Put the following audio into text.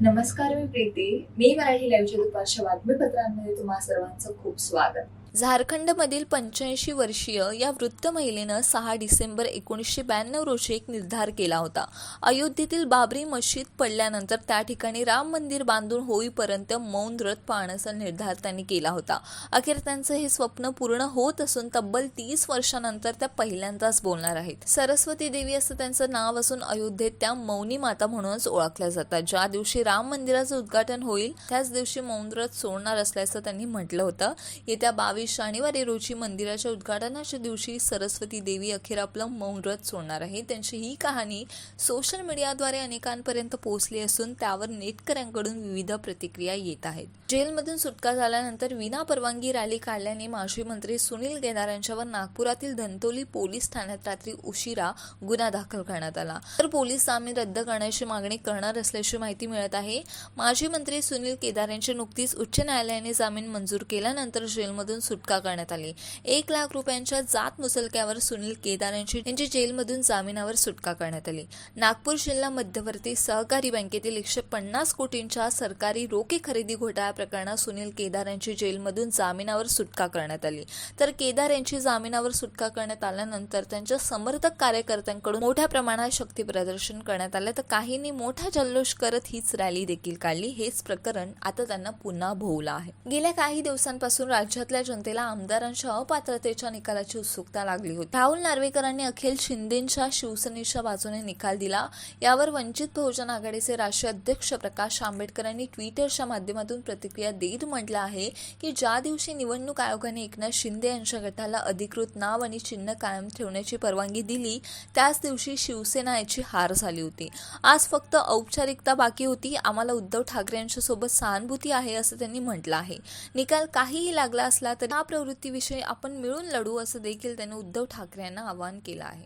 नमस्कार, मी प्रीती. मी मराठी लाईव्हच्या दुपारच्या बातमीपत्रांमध्ये तुम्हा सर्वांचं खूप स्वागत. झारखंडमधील 85 वर्षीय या वृद्ध महिलेनं 6 डिसेंबर 1992 रोजी एक निर्धार केला होता. अयोध्येतील बाबरी मशीद पडल्यानंतर त्या ठिकाणी राम मंदिर बांधून होईपर्यंत मौन व्रत पाळण्याचा निर्धार त्यांनी केला होता. अखेर त्यांचं हे स्वप्न पूर्ण होत असून तब्बल 30 वर्षांनंतर त्या पहिल्यांदाच बोलणार आहेत. सरस्वती देवी असं त्यांचं नाव असून अयोध्येत त्या मौनी माता म्हणूनच ओळखल्या जातात. ज्या दिवशी राम मंदिराचं उद्घाटन होईल त्याच दिवशी मौन व्रत सोडणार असल्याचं त्यांनी म्हटलं होतं. येत्या 22 शनिवारी रोजी मंदिराच्या उद्घाटनाच्या दिवशी सरस्वती देवी अखेर आपलं मौन व्रत सोडणार आहे. त्यांची ही कहाणी सोशल मीडियाद्वारे अनेकांपर्यंत पोहोचली असून त्यावर नेटकऱ्यांकडून विविध प्रतिक्रिया येत आहेत. जेलमधून सुटका झाल्यानंतर विना परवानगी रॅली काढल्याने माजी मंत्री सुनील केदार यांच्यावर नागपुरातील धंतोली पोलीस ठाण्यात रात्री उशिरा गुन्हा दाखल करण्यात आला. तर पोलीस जामीन रद्द करण्याची मागणी करणार असल्याची माहिती मिळत आहे. माजी मंत्री सुनील केदार यांची नुकतीच उच्च न्यायालयाने जामीन मंजूर केल्यानंतर जेलमधून सुटका करण्यात आली. 1 लाख रुपयांच्या जात मुचलक्यावर सुनील केदार यांची जेलमधून जामिनावर सुटका करण्यात आली. नागपूर जिल्हा मध्यवर्ती सहकारी बँकेतील 150 कोटींच्या सरकारी रोखे खरेदी घोटाळा प्रकरणात सुनील केदार यांची जेलमधून जामिनावर सुटका करण्यात आली. तर केदार यांची जामिनावर सुटका करण्यात आल्यानंतर त्यांच्या समर्थक कार्यकर्त्यांकडून मोठ्या प्रमाणात शक्ती प्रदर्शन करण्यात आलं. तर काहींनी मोठा जल्लोष करत हीच रॅली देखील काढली. हेच प्रकरण आता त्यांना पुन्हा भोवलं आहे. गेल्या काही दिवसांपासून राज्यातल्या जनतेला आमदारांच्या अपात्रतेच्या निकालाची उत्सुकता लागली होती. राहुल नार्वेकरांनी अखिल शिंदेंच्या शिवसेनेच्या बाजूने निकाल दिला. यावर वंचित बहुजन आघाडीचे राष्ट्रीय अध्यक्ष प्रकाश आंबेडकर यांनी ट्विटरच्या माध्यमातून प्रतिक्रिया देत म्हटलं आहे की ज्या दिवशी निवडणूक आयोगाने एकनाथ शिंदे यांच्या गटाला अधिकृत नाव आणि चिन्ह कायम ठेवण्याची परवानगी दिली त्याच दिवशी शिवसेना याची हार झाली होती. आज फक्त औपचारिकता बाकी होती. आम्हाला उद्धव ठाकरे यांच्या सोबत सहानुभूती आहे असं त्यांनी म्हटलं आहे. निकाल काहीही लागला असला तरी या प्रवृत्तीविषयी आपण मिळून लढू असं देखील त्यांनी उद्धव ठाकरे यांना आवाहन केलं आहे.